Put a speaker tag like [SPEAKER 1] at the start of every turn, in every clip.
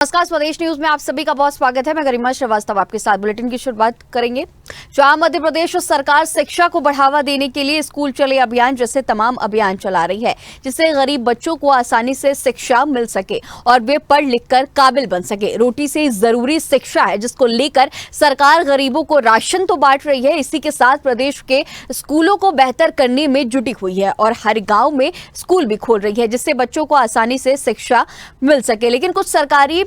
[SPEAKER 1] नमस्कार, स्वदेश न्यूज में आप सभी का बहुत स्वागत है। मैं गरिमा श्रीवास्तव आपके साथ बुलेटिन की शुरुआत करेंगे। जहां मध्य प्रदेश सरकार शिक्षा को बढ़ावा देने के लिए स्कूल चले अभियान जैसे तमाम अभियान चला रही है, जिससे गरीब बच्चों को आसानी से शिक्षा मिल सके और वे पढ़ लिख कर काबिल बन सके। रोटी से जरूरी शिक्षा है, जिसको लेकर सरकार गरीबों को राशन तो बांट रही है, इसी के साथ प्रदेश के स्कूलों को बेहतर करने में जुटी हुई है और हर गाँव में स्कूल भी खोल रही है, जिससे बच्चों को आसानी से शिक्षा मिल सके। लेकिन कुछ सरकारी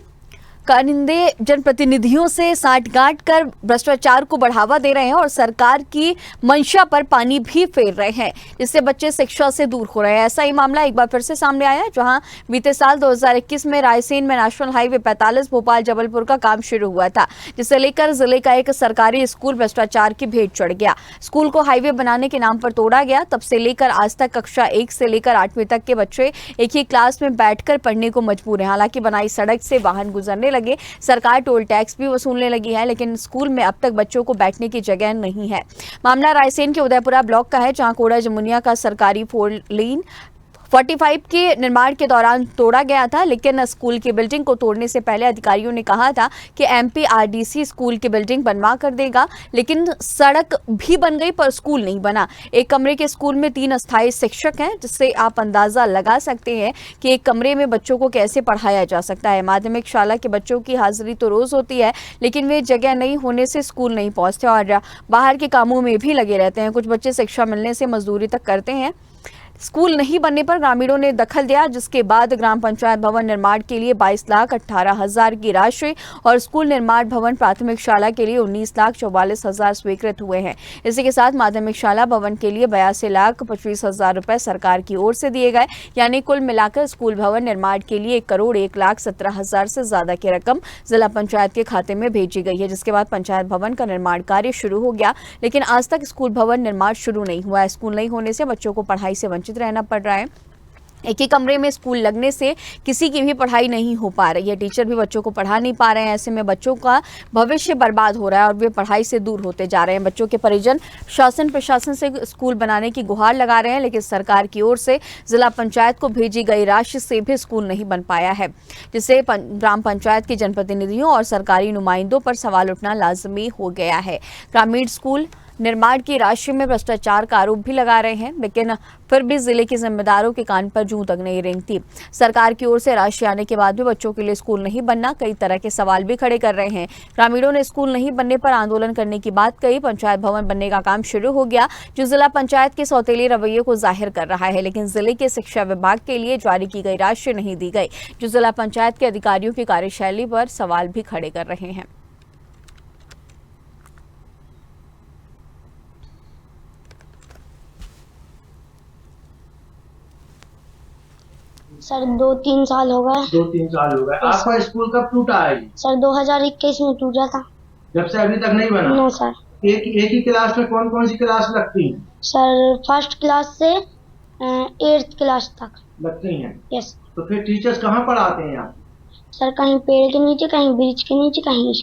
[SPEAKER 1] कारिंदे जनप्रतिनिधियों से साठगांठ कर भ्रष्टाचार को बढ़ावा दे रहे हैं और सरकार की मंशा पर पानी भी फेर रहे हैं, जिससे बच्चे शिक्षा से दूर हो रहे हैं। ऐसा ही मामला एक बार फिर से सामने आया है, जहां बीते साल 2021 में रायसेन में नेशनल हाईवे 45 भोपाल जबलपुर का काम शुरू हुआ था, जिसे लेकर जिले का एक सरकारी स्कूल भ्रष्टाचार की भेंट चढ़ गया। स्कूल को हाईवे बनाने के नाम पर तोड़ा गया। तब से लेकर आज तक कक्षा 1 से लेकर 8वीं तक के बच्चे एक ही क्लास में बैठकर पढ़ने को मजबूर हैं। हालांकि बनाई सड़क से वाहन गुजरने लगे, सरकार टोल टैक्स भी वसूलने लगी है, लेकिन स्कूल में अब तक बच्चों को बैठने की जगह नहीं है। मामला रायसेन के उदयपुरा ब्लॉक का है, जहां कोड़ा जमुनिया का सरकारी 4 लेन 45 के निर्माण के दौरान तोड़ा गया था, लेकिन स्कूल की बिल्डिंग को तोड़ने से पहले अधिकारियों ने कहा था कि MPRDC स्कूल की बिल्डिंग बनवा कर देगा, लेकिन सड़क भी बन गई पर स्कूल नहीं बना। एक कमरे के स्कूल में 3 अस्थायी शिक्षक हैं, जिससे आप अंदाजा लगा सकते हैं कि एक कमरे में बच्चों को कैसे पढ़ाया जा सकता है। माध्यमिक शाला के बच्चों की हाजिरी तो रोज होती है, लेकिन वे जगह नहीं होने से स्कूल नहीं पहुंचते और बाहर के कामों में भी लगे रहते हैं। कुछ बच्चे शिक्षा मिलने से मजदूरी तक करते हैं। स्कूल नहीं बनने पर ग्रामीणों ने दखल दिया, जिसके बाद ग्राम पंचायत भवन निर्माण के लिए 22,18,000 की राशि और स्कूल निर्माण भवन प्राथमिक शाला के लिए 19,44,000 स्वीकृत हुए हैं। इसी के साथ माध्यमिक शाला भवन के लिए 82,25,000 रुपए सरकार की ओर से दिए गए, यानी कुल मिलाकर स्कूल भवन निर्माण के लिए 1,01,17,000 से ज्यादा की रकम जिला पंचायत के खाते में भेजी गई है, जिसके बाद पंचायत भवन का निर्माण कार्य शुरू हो गया, लेकिन आज तक स्कूल भवन निर्माण शुरू नहीं हुआ है। स्कूल नहीं होने से बच्चों को पढ़ाई से वंचित रहना पड़ रहा है। एक ही कमरे में स्कूल लगने से किसी की भी पढ़ाई नहीं हो पा रही है, टीचर भी बच्चों को पढ़ा नहीं पा रहे हैं। ऐसे में बच्चों का भविष्य बर्बाद हो रहा है और वे पढ़ाई से दूर होते जा रहे हैं। बच्चों के परिजन शासन प्रशासन से स्कूल बनाने की गुहार लगा रहे हैं, लेकिन सरकार की ओर से जिला पंचायत को भेजी गई राशि से भी स्कूल नहीं बन पाया है, जिससे ग्राम पंचायत के जनप्रतिनिधियों और सरकारी नुमाइंदों पर सवाल उठना लाजमी हो गया है। ग्रामीण स्कूल निर्माण की राशि में भ्रष्टाचार का आरोप भी लगा रहे हैं, लेकिन फिर भी जिले के जिम्मेदारों के कान पर जूं तक नहीं रेंगती। सरकार की ओर से राशि आने के बाद भी बच्चों के लिए स्कूल नहीं बनना कई तरह के सवाल भी खड़े कर रहे हैं। ग्रामीणों ने स्कूल नहीं बनने पर आंदोलन करने की बात कही। पंचायत भवन बनने का काम शुरू हो गया, जो जिला पंचायत के सौतेले रवैये को जाहिर कर रहा है, लेकिन जिले के शिक्षा विभाग के लिए जारी की गई राशि नहीं दी गई, जो जिला पंचायत के अधिकारियों की कार्यशैली पर सवाल भी खड़े कर रहे हैं।
[SPEAKER 2] सर 2-3 साल हो गए।
[SPEAKER 3] 2-3 साल हो गए। आपका स्कूल कब टूटा है?
[SPEAKER 2] सर 2021 में टूटा था।
[SPEAKER 3] जब से अभी तक नहीं बना?
[SPEAKER 2] No sir.
[SPEAKER 3] एक ही क्लास में कौन कौन सी क्लास लगती है?
[SPEAKER 2] सर फर्स्ट क्लास से 8th क्लास तक
[SPEAKER 3] लगती हैं।
[SPEAKER 2] यस।
[SPEAKER 3] तो फिर टीचर्स कहाँ पढ़ाते हैं आप?
[SPEAKER 2] सर कहीं पेड़ के नीचे, कहीं ब्रिज के नीचे, कहीं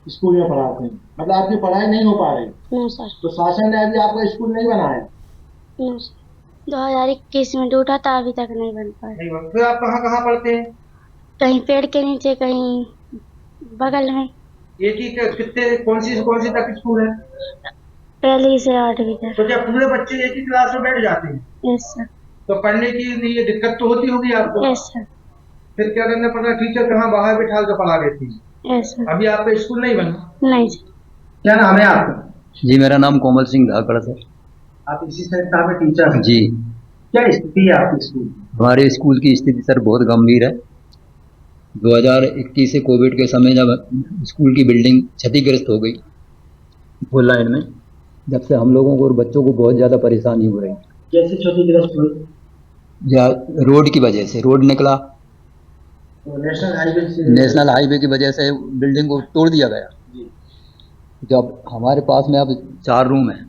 [SPEAKER 3] स्कूल में पढ़ाते हैं। मतलब आपकी पढ़ाई नहीं हो पा रही?
[SPEAKER 2] No sir.
[SPEAKER 3] तो शासन ने अभी आपका स्कूल नहीं बनाया?
[SPEAKER 2] No sir. 2021 में टूटा था, अभी तक नहीं बन पाया।
[SPEAKER 3] नहीं बना। फिर आप कहाँ कहाँ पढ़ते हैं?
[SPEAKER 2] कहीं पेड़ के नीचे, कहीं बगल में।
[SPEAKER 3] एक ही कितने कौन सी तक स्कूल है?
[SPEAKER 2] 1ली से 8वीं तक।
[SPEAKER 3] तो जब पूरे बच्चे एक ही क्लास में बैठ जाते हैं
[SPEAKER 2] यस सर।
[SPEAKER 3] तो पढ़ने की लिए दिक्कत तो होती होगी आपको?
[SPEAKER 2] Yes sir.
[SPEAKER 3] फिर क्या करना पड़ रहा है? टीचर कहाँ बाहर बिठा कर पढ़ा देती है?
[SPEAKER 2] Yes sir.
[SPEAKER 3] अभी आपका स्कूल नहीं बना?
[SPEAKER 2] नहीं सर।
[SPEAKER 3] क्या नाम है आपका?
[SPEAKER 4] जी, मेरा नाम कोमल सिंह धाकड़ सर।
[SPEAKER 3] आप इसी संस्था में टीचर हैं?
[SPEAKER 4] जी।
[SPEAKER 3] क्या स्थिति है आपके स्कूल?
[SPEAKER 4] हमारे स्कूल की स्थिति सर बहुत गंभीर है। 2021 से कोविड के समय जब स्कूल की बिल्डिंग क्षतिग्रस्त हो गई फुल लाइन में, जब से हम लोगों को और बच्चों को बहुत ज़्यादा परेशानी हो रही है।
[SPEAKER 3] कैसे क्षतिग्रस्त हुई?
[SPEAKER 4] या रोड की वजह से, रोड निकला
[SPEAKER 3] तो नेशनल हाईवे
[SPEAKER 4] की वजह से बिल्डिंग को तोड़ दिया गया। जब हमारे पास में अब 4 रूम हैं,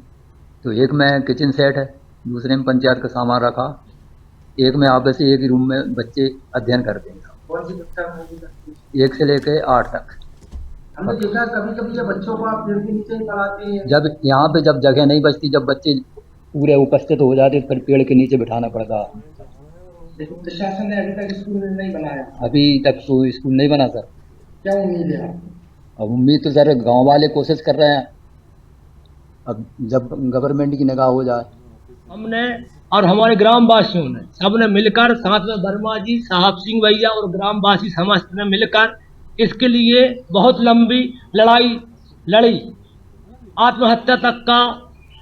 [SPEAKER 4] तो एक में किचन सेट है, दूसरे में पंचायत का सामान रखा, एक में ऑफिस, एक ही रूम में बच्चे अध्ययन करते हैं।
[SPEAKER 3] कौन सी कक्षा में?
[SPEAKER 4] 1 से लेकर 8 तक।
[SPEAKER 3] हमने देखा कभी कभी बच्चों को आप पेड़ के नीचे ही पढ़ाते हैं।
[SPEAKER 4] जब यहाँ पे जब जगह नहीं बचती, जब बच्चे पूरे उपस्थित हो जाते, फिर पेड़ के नीचे बिठाना पड़ता।
[SPEAKER 3] लेकिन प्रशासन ने अभी तक स्कूल नहीं बनाया।
[SPEAKER 4] अभी तक तो स्कूल नहीं बना सर।
[SPEAKER 3] क्या उम्मीद है आपको?
[SPEAKER 4] अब उम्मीद तो सर गांव वाले कोशिश कर रहे हैं, अब जब गवर्नमेंट की निगाह हो जाए।
[SPEAKER 5] हमने और हमारे ग्रामवासियों ने सबने मिलकर, साथ में वर्मा जी, साहब सिंह भैया और ग्रामवासी समस्त ने मिलकर इसके लिए बहुत लंबी लड़ाई लड़ी। आत्महत्या तक का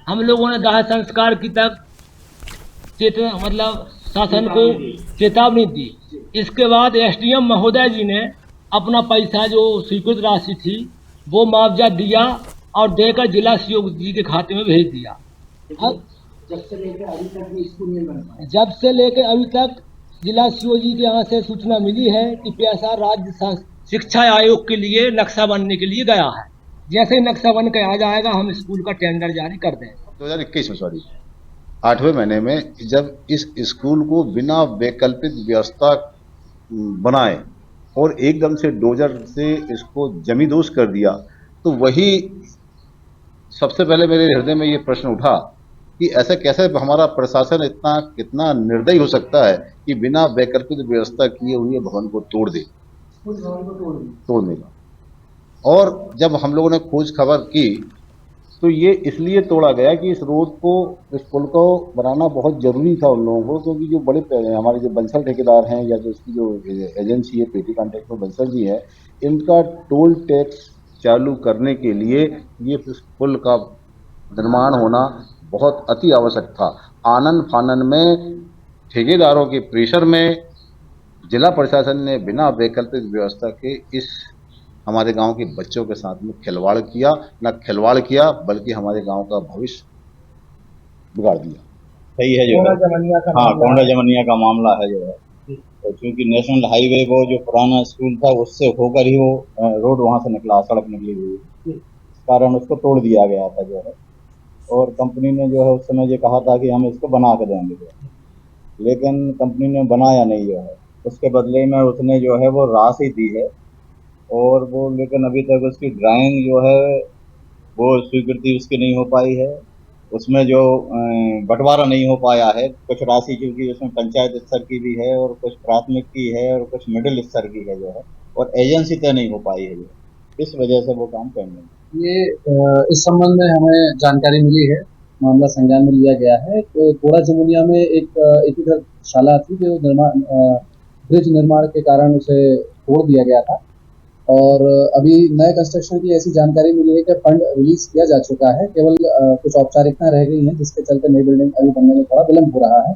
[SPEAKER 5] हम लोगों ने दाह संस्कार की तक शासन को चेतावनी दी। इसके बाद एसडीएम महोदय जी ने अपना पैसा जो स्वीकृत राशि थी वो मुआवजा दिया और देकर जिला सीओ जी के खाते में भेज दिया।
[SPEAKER 3] जब से लेकर अभी तक भी स्कूल नहीं बन पाया।
[SPEAKER 5] जब से लेकर अभी तक जिला सीओ जी के यहाँ से सूचना मिली है कि पैसा राज्य शिक्षा आयोग के लिए नक्शा बनने के लिए गया है। जैसे ही नक्शा बन के आ जाएगा हम स्कूल का टेंडर जारी कर देंगे।
[SPEAKER 6] 2021 में, सॉरी 8वें महीने में जब इस स्कूल को बिना वैकल्पिक व्यवस्था बनाए और एकदम से डोजर से इसको जमींदोज कर दिया, तो वही सबसे पहले मेरे हृदय में ये प्रश्न उठा कि ऐसा कैसे हमारा प्रशासन कितना निर्दयी हो सकता है कि बिना वैकल्पिक व्यवस्था किए हुए भवन को तोड़ दे, तोड़ने का। और जब हम लोगों ने खोज खबर की तो ये इसलिए तोड़ा गया कि इस रोड को, इस पुल को बनाना बहुत जरूरी था उन लोगों को, क्योंकि जो बड़े हमारे जो बंसल ठेकेदार हैं या जो इसकी जो एजेंसी है पेटी कॉन्ट्रैक्टर बंसल जी है, इनका टोल टैक्स चालू करने के लिए ये पुल का निर्माण होना बहुत अति आवश्यक था। आनन फानन में, ठेकेदारों के प्रेशर में जिला प्रशासन ने बिना वैकल्पिक व्यवस्था के इस हमारे गांव के बच्चों के साथ में खिलवाड़ किया। न खिलवाड़ किया बल्कि हमारे गांव का भविष्य बिगाड़ दिया।
[SPEAKER 7] सही है जो है, हाँ कोंडा जमनिया का मामला है जो है, तो चूंकि नेशनल हाईवे वो जो पुराना स्कूल था उससे होकर ही वो रोड वहाँ से निकला, सड़क निकली हुई, इस कारण उसको तोड़ दिया गया था जो है। और कंपनी ने जो है उस समय ये कहा था कि हम इसको बना के देंगे जो है, लेकिन कंपनी ने बनाया नहीं जो है। उसके बदले में उसने जो है वो राशि दी है और वो, लेकिन अभी तक उसकी ड्राइंग जो है वो स्वीकृति उसकी नहीं हो पाई है। उसमें जो बंटवारा नहीं हो पाया है, कुछ राशि क्योंकि उसमें पंचायत स्तर की भी है और कुछ प्राथमिक की है और कुछ मिडिल स्तर की है जो है, और एजेंसी तय नहीं हो पाई है जो, इस वजह से वो काम करने
[SPEAKER 8] ये इस संबंध में हमें जानकारी मिली है, मामला संज्ञान में लिया गया है। तो कोड़ा जमुनिया में एक शाला थी जो ब्रिज निर्माण के कारण उसे तोड़ दिया गया था, और अभी नए कंस्ट्रक्शन की ऐसी जानकारी मिली है कि फंड रिलीज किया जा चुका है, केवल कुछ औपचारिकता रह गई हैं जिसके चलते नई बिल्डिंग अभी बनने में थोड़ा विलंब हो रहा है।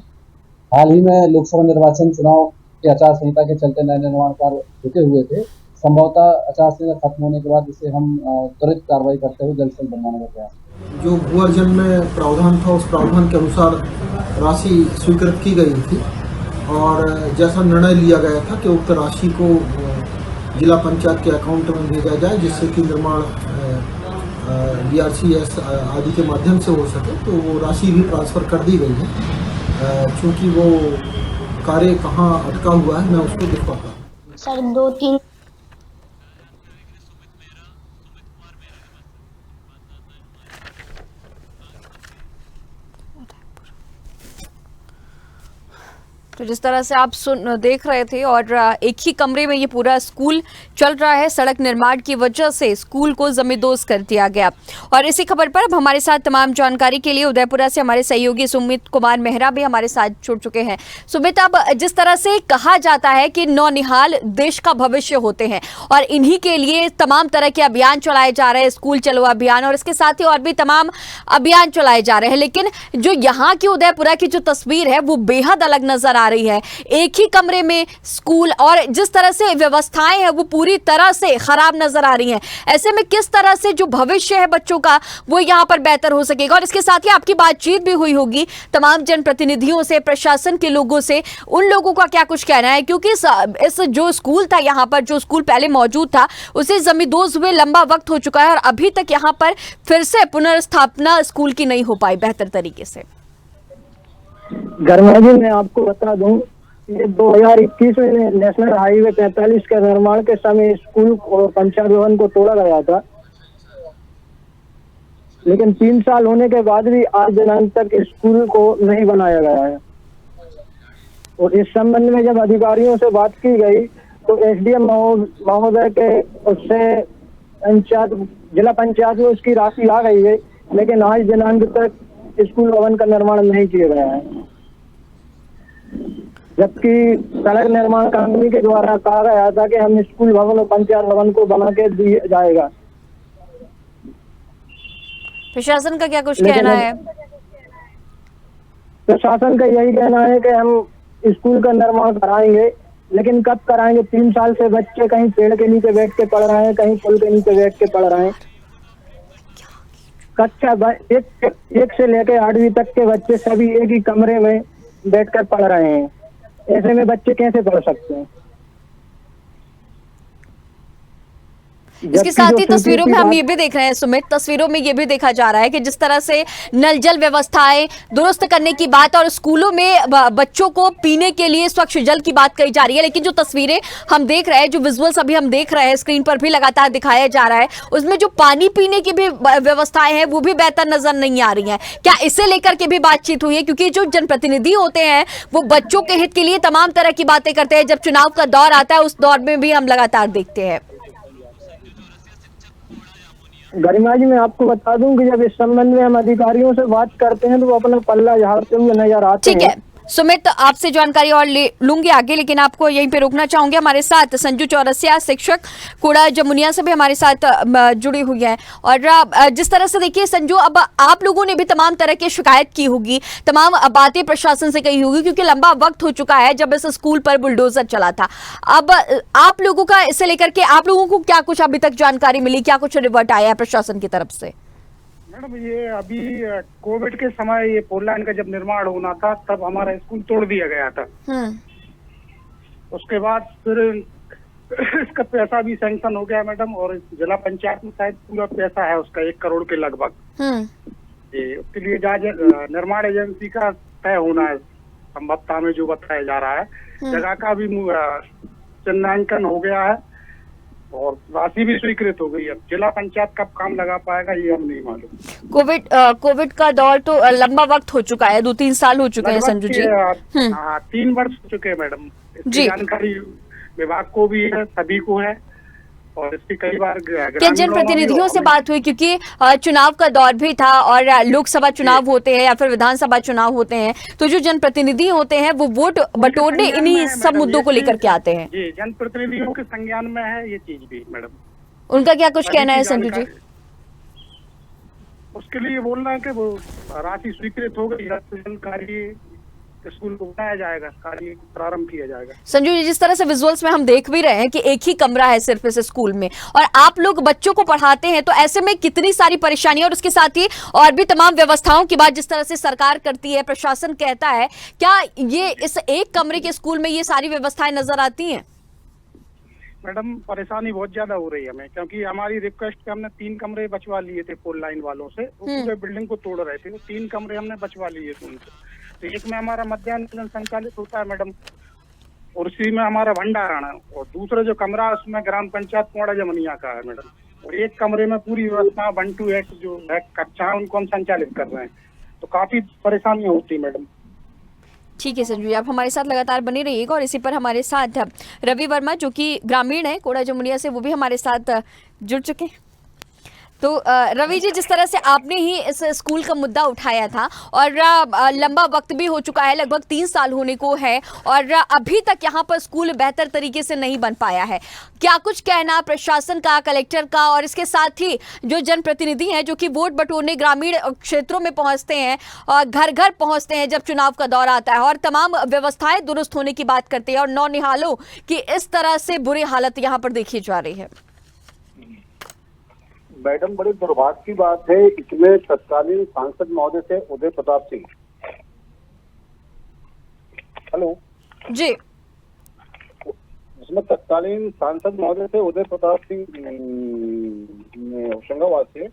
[SPEAKER 8] हाल ही में लोकसभा निर्वाचन चुनाव की आचार संहिता के चलते नए निर्माण कार्य रुके हुए थे। संभवतः आचार संहिता खत्म होने के बाद इसे हम त्वरित कार्रवाई करते हुए जल्द से जल्द बनवाने का प्रयास।
[SPEAKER 9] जो भू अर्जन में प्रावधान था उस प्रावधान के अनुसार राशि स्वीकृत की गई थी और जैसा निर्णय लिया गया था कि उक्त राशि को जिला पंचायत के अकाउंट में भेजा जाए जिससे कि निर्माण DRCS आदि के माध्यम से हो सके, तो वो राशि भी ट्रांसफ़र कर दी गई है। चूँकि वो कार्य कहाँ अटका हुआ है मैं उसको दिखवाता हूँ।
[SPEAKER 2] सर 2-3
[SPEAKER 1] तो जिस तरह से आप देख रहे थे, और एक ही कमरे में ये पूरा स्कूल चल रहा है। सड़क निर्माण की वजह से स्कूल को जमींदोज कर दिया गया। और इसी खबर पर अब हमारे साथ तमाम जानकारी के लिए उदयपुरा से हमारे सहयोगी सुमित कुमार मेहरा भी हमारे साथ जुड़ चुके हैं। सुमित, अब जिस तरह से कहा जाता है कि नौनिहाल देश का भविष्य होते हैं और इन्हीं के लिए तमाम तरह के अभियान चलाए जा रहे हैं, स्कूल चलो अभियान और इसके साथ ही और भी तमाम अभियान चलाए जा रहे हैं, लेकिन जो यहाँ की उदयपुरा की जो तस्वीर है वो बेहद अलग नजर आ रही है। एक ही कमरे में स्कूल और जिस तरह से व्यवस्थाएं हैं वो पूरी तरह से खराब नजर आ रही हैं। ऐसे में किस तरह से जो भविष्य है बच्चों का वो यहाँ पर बेहतर हो सकेगा? और इसके साथ ही आपकी बातचीत भी हुई होगी तमाम जनप्रतिनिधियों से, प्रशासन के लोगों से, उन लोगों का क्या कुछ कहना है? क्योंकि इस जो स्कूल था, यहाँ पर जो स्कूल पहले मौजूद था उसे जमींदोज हुए लंबा वक्त हो चुका है और अभी तक यहाँ पर फिर से पुनर्स्थापना स्कूल की नहीं हो पाई बेहतर तरीके से।
[SPEAKER 10] गर्मा जी, मैं आपको बता दूं, ये 2021 में नेशनल हाईवे 43 के निर्माण के समय स्कूल और पंचायत भवन को तोड़ा गया था, लेकिन 3 साल होने के बाद भी आज दिनांक तक स्कूल को नहीं बनाया गया है। और इस संबंध में जब अधिकारियों से बात की गई तो एसडीएम महोदय के उससे जिला पंचायत में उसकी राशि आ गई है, लेकिन आज दिनांक तक स्कूल भवन का निर्माण नहीं किया गया है, जबकि सड़क निर्माण कंपनी के द्वारा कहा गया था कि हम स्कूल भवन और पंचायत भवन को बना के दिया जाएगा।
[SPEAKER 1] प्रशासन का क्या कुछ कहना है?
[SPEAKER 10] प्रशासन का यही कहना है कि हम स्कूल का निर्माण कराएंगे, लेकिन कब कराएंगे? 3 साल से बच्चे कहीं पेड़ के नीचे बैठ के पढ़ रहे हैं, कहीं पुल के नीचे बैठ के पढ़ रहे हैं। कक्षा 1 से लेकर 8वीं तक के बच्चे सभी एक ही कमरे में बैठकर पढ़ रहे हैं। ऐसे में बच्चे कैसे पढ़ सकते हैं?
[SPEAKER 1] इसके साथ ही तस्वीरों में हम ये भी देख रहे हैं सुमित, तस्वीरों में ये भी देखा जा रहा है कि जिस तरह से नल जल व्यवस्थाएं दुरुस्त करने की बात और स्कूलों में बच्चों को पीने के लिए स्वच्छ जल की बात कही जा रही है, लेकिन जो तस्वीरें हम देख रहे हैं, जो विजुअल्स अभी हम देख रहे हैं, स्क्रीन पर भी लगातार दिखाया जा रहा है, उसमें जो पानी पीने की भी व्यवस्थाएं हैं वो भी बेहतर नजर नहीं आ रही है। क्या इसे लेकर के भी बातचीत हुई है? क्योंकि जो जनप्रतिनिधि होते हैं वो बच्चों के हित के लिए तमाम तरह की बातें करते हैं। जब चुनाव का दौर आता है उस दौर में भी हम लगातार देखते हैं।
[SPEAKER 10] गरिमा जी, मैं आपको बता दूं कि जब इस संबंध में हम अधिकारियों से बात करते हैं तो वो अपना पल्ला झाड़ते हुए नजर आते हैं।
[SPEAKER 1] ठीक है सुमित, आपसे जानकारी और लूंगी आगे, लेकिन आपको यहीं पे रोकना चाहूंगी। हमारे साथ संजू चौरसिया, शिक्षक कूड़ा जमुनिया से भी हमारे साथ जुड़ी हुई है। और जिस तरह से देखिए संजू, अब आप लोगों ने भी तमाम तरह की शिकायत की होगी, तमाम बातें प्रशासन से कही होगी, क्योंकि लंबा वक्त हो चुका है जब इस स्कूल पर बुलडोजर चला था। अब आप लोगों का इसे लेकर के आप लोगों को क्या कुछ अभी तक जानकारी मिली, क्या कुछ रिवर्ट आया है प्रशासन की तरफ से?
[SPEAKER 11] मैडम, ये अभी कोविड के समय ये फोर लाइन का जब निर्माण होना था तब हमारा स्कूल तोड़ दिया गया था। उसके बाद फिर इसका पैसा भी सैंक्शन हो गया मैडम, और जिला पंचायत में शायद पूरा पैसा है उसका 1 करोड़ के लगभग। जी, उसके लिए जहाँ निर्माण एजेंसी का तय होना है संभवतः में जो बताया जा रहा है, जगह का भी चिन्हांकन हो गया है और राशि भी स्वीकृत हो गई है। जिला पंचायत कब काम लगा पाएगा ये हम नहीं मालूम।
[SPEAKER 1] कोविड का दौर तो लंबा वक्त हो चुका है, 2-3 साल हो चुके हैं संजू जी।
[SPEAKER 11] 3 वर्ष हो चुके हैं मैडम। इसकी जानकारी विभाग को भी है, सभी को है, और इसकी कई बार
[SPEAKER 1] क्या जनप्रतिनिधियों से बात हुई? क्योंकि चुनाव का दौर भी था और लोकसभा चुनाव होते हैं या फिर विधानसभा चुनाव होते हैं, तो जो जनप्रतिनिधि होते हैं वो वोट बटोरने इन्हीं सब मुद्दों को लेकर के आते हैं।
[SPEAKER 11] जी, जनप्रतिनिधियों के संज्ञान में है ये चीज भी मैडम।
[SPEAKER 1] उनका क्या कुछ कहना है संजू जी?
[SPEAKER 11] उसके लिए बोलना है कि वो राशि स्वीकृत हो गई, कार्य स्कूल को बनाया जाएगा, कार्य प्रारंभ किया जाएगा।
[SPEAKER 1] संजू जी, जिस तरह से विजुअल्स में हम देख भी रहे हैं कि एक ही कमरा है सिर्फ इस स्कूल में और आप लोग बच्चों को पढ़ाते हैं, तो ऐसे में कितनी सारी परेशानियां और उसके साथ ही और भी तमाम व्यवस्थाओं की बात जिस तरह से सरकार करती है, प्रशासन कहता है, क्या ये इस एक कमरे के स्कूल में ये सारी व्यवस्थाएं नजर आती हैं?
[SPEAKER 11] मैडम, परेशानी बहुत ज्यादा हो रही है हमें, क्योंकि हमारी रिक्वेस्ट पे हमने 3 कमरे बचवा लिए थे फोर लाइन वालों से। वो पूरे बिल्डिंग को तोड़ रहे थे, 3 कमरे हमने बचवा लिए थे उनसे। तो एक में हमारा मध्याह्न भोजन संचालित होता है मैडम, और उसी में हमारा भंडारण है, और दूसरा जो कमरा है उसमें ग्राम पंचायत कोड़ा जमुनिया का है मैडम, और एक कमरे में पूरी व्यवस्था 1 to 8 जो है कक्षा उनको हम संचालित कर रहे हैं। तो काफी परेशानियां होती है मैडम।
[SPEAKER 1] ठीक है संजू, आप हमारे साथ लगातार बने रहिएगा। और इसी पर हमारे साथ रवि वर्मा, जो कि ग्रामीण है कोड़ा जमुनिया से, वो भी हमारे साथ जुड़ चुके हैं। तो रवि जी, जिस तरह से आपने ही इस स्कूल का मुद्दा उठाया था और लंबा वक्त भी हो चुका है, लगभग 3 साल होने को है, और अभी तक यहाँ पर स्कूल बेहतर तरीके से नहीं बन पाया है, क्या कुछ कहना प्रशासन का, कलेक्टर का, और इसके साथ ही जो जनप्रतिनिधि हैं जो कि वोट बटोरने ग्रामीण क्षेत्रों में पहुंचते हैं और घर घर पहुंचते हैं जब चुनाव का दौर आता है और तमाम व्यवस्थाएं दुरुस्त होने की बात करते हैं, और नौनिहालों की इस तरह से बुरी हालत यहाँ पर देखी जा रही है?
[SPEAKER 12] मैडम, बड़े दुर्भाग्य की बात है, इसमें तत्कालीन सांसद महोदय थे उदय प्रताप सिंह। हेलो
[SPEAKER 1] जी।
[SPEAKER 12] इसमें तत्कालीन सांसद महोदय थे उदय प्रताप सिंह होशंगाबाद से।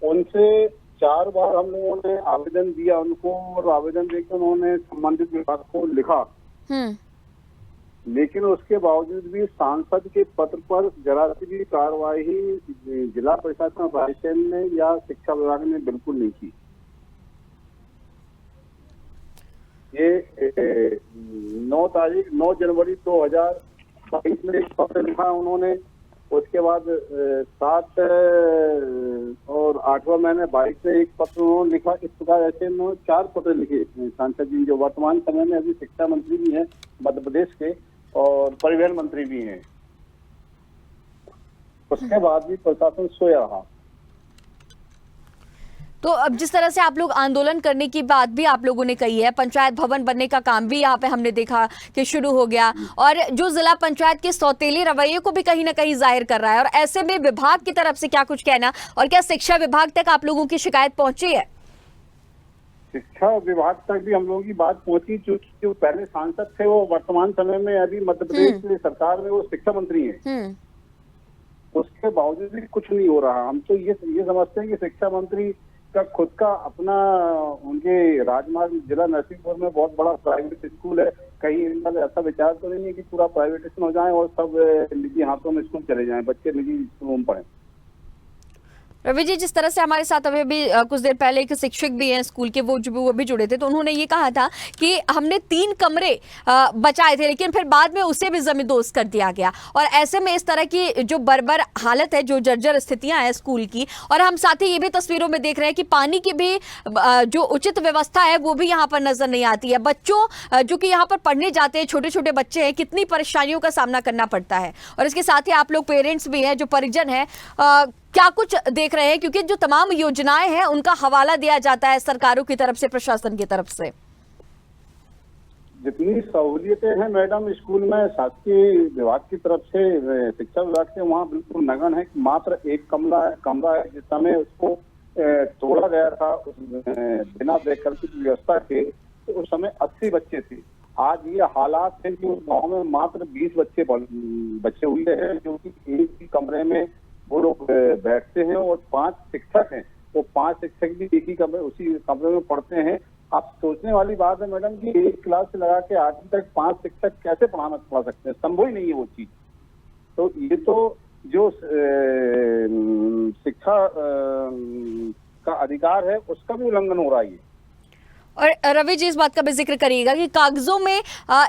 [SPEAKER 12] उनसे 4 बार हम लोगों ने आवेदन दिया उनको, और आवेदन देकर उन्होंने संबंधित विभाग को लिखा, लेकिन उसके बावजूद भी सांसद के पत्र पर जरा सी भी कार्यवाही जिला प्रशासन रायसेन ने या शिक्षा विभाग ने बिल्कुल नहीं की। ये 9 जनवरी 2022 में एक पत्र लिखा उन्होंने। उसके बाद 7 और 8वां महीने 22 में एक पत्र उन्होंने लिखा। इस प्रकार ऐसे उन्होंने 4 पत्र लिखे सांसद जी, जो वर्तमान समय में अभी शिक्षा मंत्री भी हैं मध्य प्रदेश के और परिवहन मंत्री भी हैं। उसके बाद भी प्रशासन सोया रहा।
[SPEAKER 1] तो अब जिस तरह से आप लोग आंदोलन करने की बात भी आप लोगों ने कही है, पंचायत भवन बनने का काम भी यहाँ पे हमने देखा कि शुरू हो गया, और जो जिला पंचायत के सौतेले रवैये को भी कहीं ना कहीं जाहिर कर रहा है। और ऐसे में विभाग की तरफ से क्या कुछ कहना, और क्या शिक्षा विभाग तक आप लोगों की शिकायत पहुंची है?
[SPEAKER 12] शिक्षा विभाग तक भी हम लोगों की बात पहुंची। जो पहले सांसद थे वो वर्तमान समय में अभी मध्य प्रदेश की सरकार में वो शिक्षा मंत्री हैं। उसके बावजूद भी कुछ नहीं हो रहा। हम तो ये समझते हैं कि शिक्षा मंत्री का खुद का अपना, उनके राजमार्ग जिला नरसिंहपुर में बहुत बड़ा प्राइवेट स्कूल है। कहीं इनका ऐसा विचार तो नहीं है कि पूरा प्राइवेटाइजेशन हो जाए और सब निजी हाथों में स्कूल चले जाएं, बच्चे निजी स्कूलों में पढ़ें।
[SPEAKER 1] रवि जी, जिस तरह से हमारे साथ अभी कुछ देर पहले एक शिक्षक भी हैं स्कूल के, वो भी जुड़े थे, तो उन्होंने ये कहा था कि हमने 3 कमरे बचाए थे, लेकिन फिर बाद में उसे भी जमींदोज कर दिया गया। और ऐसे में इस तरह की जो बर्बर हालत है, जो जर्जर स्थितियां हैं स्कूल की, और हम साथ ही ये भी तस्वीरों में देख रहे हैं कि पानी की भी जो उचित व्यवस्था है वो भी यहाँ पर नजर नहीं आती है। बच्चों जो कि यहाँ पर पढ़ने जाते हैं, छोटे छोटे बच्चे हैं, कितनी परेशानियों का सामना करना पड़ता है। और इसके साथ ही आप लोग पेरेंट्स भी हैं, जो परिजन हैं, क्या कुछ देख रहे हैं, क्योंकि जो तमाम योजनाएं हैं उनका हवाला दिया जाता है सरकारों की तरफ से, प्रशासन की तरफ से।
[SPEAKER 12] जितनी सहूलियतें हैं मैडम स्कूल में शासकीय विभाग की तरफ से, शिक्षा विभाग से, वहाँ बिल्कुल नगन है कि मात्र एक कमरा है। जिस समय उसको तोड़ा गया था बिना वैकल्पिक व्यवस्था के, तो उस समय 80 बच्चे थे। आज ये हालात है कि उस गाँव में मात्र 20 बच्चे हुए हैं, जो कि एक ही कमरे में वो लोग बैठते हैं और 5 शिक्षक हैं। वो 5 शिक्षक भी एक ही कमरे, उसी कमरे में पढ़ते हैं। आप सोचने वाली बात है मैडम कि 1 क्लास से लगा के 8वीं तक 5 शिक्षक कैसे पढ़ा सकते हैं? संभव ही नहीं है वो चीज। तो ये तो जो शिक्षा का अधिकार है उसका भी उल्लंघन हो रहा है।
[SPEAKER 1] और रवि जी, इस बात का भी जिक्र करिएगा कि कागजों में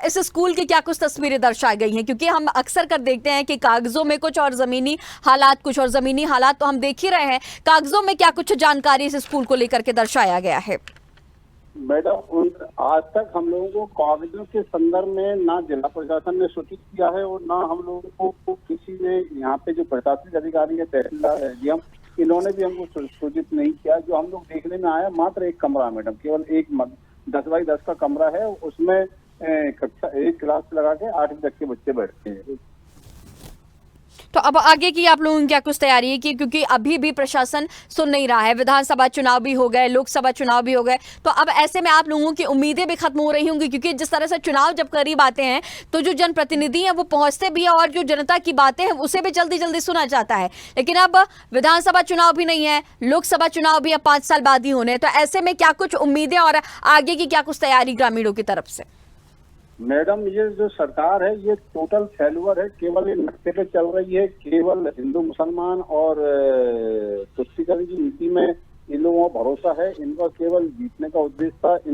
[SPEAKER 1] इस स्कूल की क्या कुछ तस्वीरें दर्शाई गई हैं, क्योंकि हम अक्सर कर देखते हैं कि कागजों में कुछ और जमीनी हालात कुछ, और जमीनी हालात तो हम देख ही रहे हैं। कागजों में क्या कुछ जानकारी इस स्कूल को लेकर के दर्शाया गया है?
[SPEAKER 12] मैडम, आज तक हम लोगों को कागजों के संदर्भ में ना जिला प्रशासन ने सूचित किया है और ना हम लोगों को किसी ने, यहाँ पे जो प्रशासनिक अधिकारी है, तहसीलदार है, इन्होंने भी हमको सूचित नहीं किया। जो हम लोग देखने में आया मात्र एक कमरा मैडम, केवल एक 10 बाई 10 का कमरा है। उसमें कक्षा 1 क्लास से लगा के 8वीं तक के बच्चे बैठते हैं।
[SPEAKER 1] तो अब आगे की आप लोगों की क्या कुछ तैयारी है, क्योंकि अभी भी प्रशासन सुन नहीं रहा है, विधानसभा चुनाव भी हो गए, लोकसभा चुनाव भी हो गए, तो अब ऐसे में आप लोगों की उम्मीदें भी खत्म हो रही होंगी, क्योंकि जिस तरह से चुनाव जब करीब आते हैं तो जो जनप्रतिनिधि हैं वो पहुंचते भी हैं और जो जनता की बातें हैं उसे भी जल्दी जल्दी सुना जाता है। लेकिन अब विधानसभा चुनाव भी नहीं है, लोकसभा चुनाव भी अब 5 साल बाद ही होने हैं, तो ऐसे में क्या कुछ उम्मीदें और आगे की क्या कुछ तैयारी ग्रामीणों की तरफ से?
[SPEAKER 12] मैडम, ये जो सरकार है ये टोटल फेल्यूअर है, केवल ये नक्शे पे चल रही है। केवल हिंदू मुसलमान और तुष्टीकरण की नीति में इन लोगों का भरोसा है। इनका केवल जीतने का उद्देश्य था। ये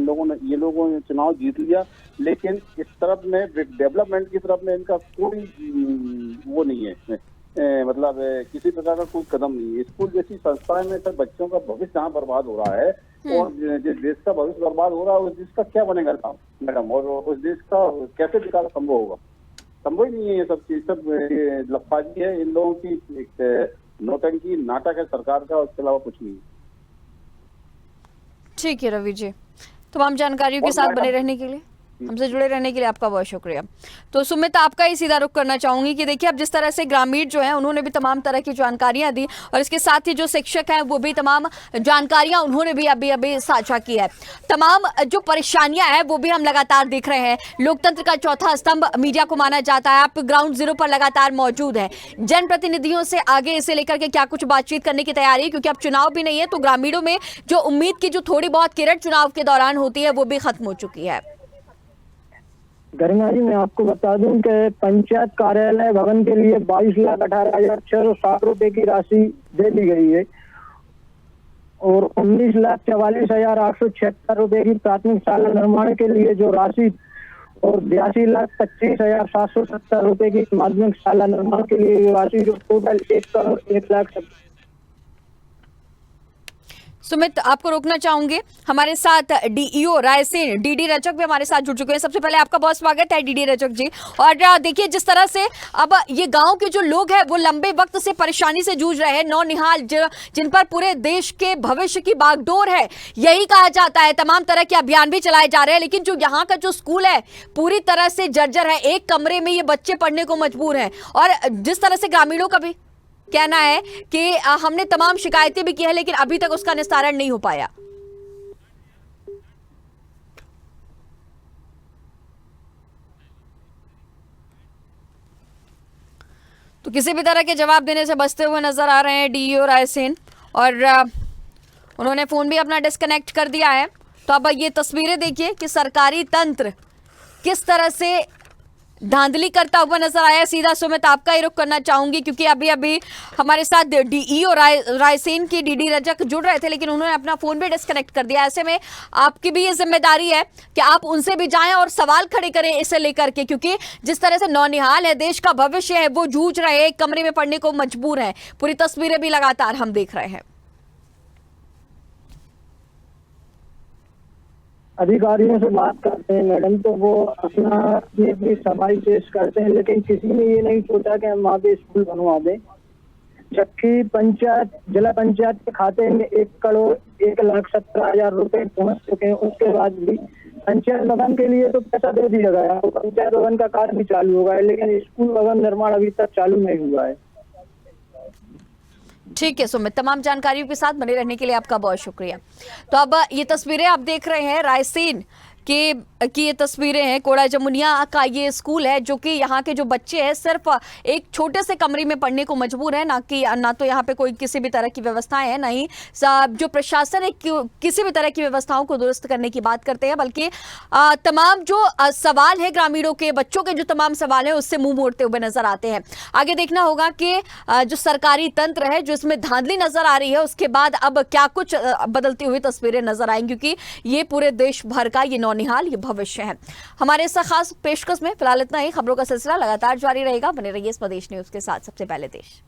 [SPEAKER 12] लोगों ने चुनाव जीत लिया, लेकिन इस तरफ में डेवलपमेंट की तरफ में इनका कोई वो नहीं है, मतलब किसी प्रकार का कोई कदम नहीं है। स्कूल जैसी संस्थाएं में सर बच्चों का भविष्य जहाँ बर्बाद हो रहा है और जिस देश का भविष्य बर्बाद हो रहा है उस देश का क्या बनेगा मैडम, और उस देश का कैसे विकास संभव होगा? संभव ही नहीं है। ये सब चीज, सब लफाजी है इन लोगों की, एक नौटंकी नाटक है सरकार का, उसके अलावा कुछ नहीं है।
[SPEAKER 1] ठीक है रवि जी, तमाम जानकारियों के साथ बने रहने के लिए, हमसे जुड़े रहने के लिए आपका बहुत शुक्रिया। तो सुमित, आपका ही सीधा रुख करना चाहूंगी कि देखिए अब जिस तरह से ग्रामीण जो हैं उन्होंने भी तमाम तरह की जानकारियां दी, और इसके साथ ही जो शिक्षक हैं वो भी तमाम जानकारियां उन्होंने भी अभी साझा की है। तमाम जो परेशानियां हैं वो भी हम लगातार देख रहे हैं। लोकतंत्र का चौथा स्तंभ मीडिया को माना जाता है, आप ग्राउंड जीरो पर लगातार मौजूद हैं। जनप्रतिनिधियों से आगे इसे लेकर के क्या कुछ बातचीत करने की तैयारी है, क्योंकि अब चुनाव भी नहीं है, तो ग्रामीणों में जो उम्मीद की जो थोड़ी बहुत किरण चुनाव के दौरान होती है वो भी खत्म हो चुकी है।
[SPEAKER 10] गरिमा जी, मैं आपको बता दूं कि पंचायत कार्यालय भवन के लिए 22,18,660 रुपए की राशि दे दी गई है, और 19,44,876 रुपए की प्राथमिक शाला निर्माण के लिए जो राशि और 82,25,770 रुपए की माध्यमिक शाला निर्माण के लिए राशि जो टोटल 1,01,00,000।
[SPEAKER 1] सुमित, आपको रोकना चाहूंगे, हमारे साथ डीईओ रायसेन डीडी रजक भी हमारे साथ जुड़ चुके हैं। सबसे पहले आपका बहुत स्वागत है डीडी रजक जी। और देखिए, जिस तरह से अब ये गांव के जो लोग हैं वो लंबे वक्त से परेशानी से जूझ रहे हैं, नौनिहाल जिन पर पूरे देश के भविष्य की बागडोर है, यही कहा जाता है। तमाम तरह के अभियान भी चलाए जा रहे हैं, लेकिन जो यहाँ का जो स्कूल है पूरी तरह से जर्जर है। एक कमरे में ये बच्चे पढ़ने को मजबूर हैं। और जिस तरह से ग्रामीणों का भी कहना है कि हमने तमाम शिकायतें भी की है, लेकिन अभी तक उसका निस्तारण नहीं हो पाया। तो किसी भी तरह के जवाब देने से बचते हुए नजर आ रहे हैं डीईओ रायसेन, और उन्होंने फोन भी अपना डिस्कनेक्ट कर दिया है। तो अब ये तस्वीरें देखिए कि सरकारी तंत्र किस तरह से धांधली करता हुआ नजर आया। सीधा सुमित आपका ही रुख करना चाहूंगी, क्योंकि अभी अभी हमारे साथ डीईओ रायसेन की डीडी रजक जुड़ रहे थे, लेकिन उन्होंने अपना फोन भी डिस्कनेक्ट कर दिया। ऐसे में आपकी भी ये जिम्मेदारी है कि आप उनसे भी जाएं और सवाल खड़े करें इसे लेकर के, क्योंकि जिस तरह से नौनिहाल है, देश का भविष्य है, वो जूझ रहे हैं, एक कमरे में पढ़ने को मजबूर है। पूरी तस्वीरें भी लगातार हम देख रहे हैं।
[SPEAKER 10] अधिकारियों से बात करते हैं मैडम, तो वो अपनी सफाई पेश करते हैं, लेकिन किसी ने ये नहीं सोचा कि हम वहाँ पे स्कूल बनवा दें। जबकि जिला पंचायत के खाते में 1,01,17,000 रुपए पहुँच चुके हैं। उसके बाद भी पंचायत भवन के लिए तो पैसा दे दिया गया, तो पंचायत भवन का कार्य भी चालू हो गया है, लेकिन स्कूल भवन निर्माण अभी तक चालू नहीं हुआ है।
[SPEAKER 1] ठीक है सुमित, तमाम जानकारियों के साथ बने रहने के लिए आपका बहुत शुक्रिया। तो अब ये तस्वीरें आप देख रहे हैं रायसेन की ये तस्वीरें हैं। कोड़ा जमुनिया का ये स्कूल है, जो कि यहाँ के जो बच्चे हैं सिर्फ एक छोटे से कमरे में पढ़ने को मजबूर है। ना तो यहाँ पे कोई किसी भी तरह की व्यवस्थाएं हैं, नहीं जो प्रशासन है किसी भी तरह की व्यवस्थाओं को दुरुस्त करने की बात करते हैं, बल्कि तमाम जो सवाल है ग्रामीणों के, बच्चों के जो तमाम सवाल है उससे मुंह मोड़ते हुए नजर आते हैं। आगे देखना होगा कि जो सरकारी तंत्र है जो इसमें धांधली नजर आ रही है, उसके बाद अब क्या कुछ बदलती हुई तस्वीरें नजर आएंगी, क्योंकि ये पूरे देश भर का ये नौनिहाल ये भविष्य है। हमारे इस खास पेशकश में फिलहाल इतना ही। खबरों का सिलसिला लगातार जारी रहेगा, बने रहिए स्वदेश न्यूज के साथ। सबसे पहले देश।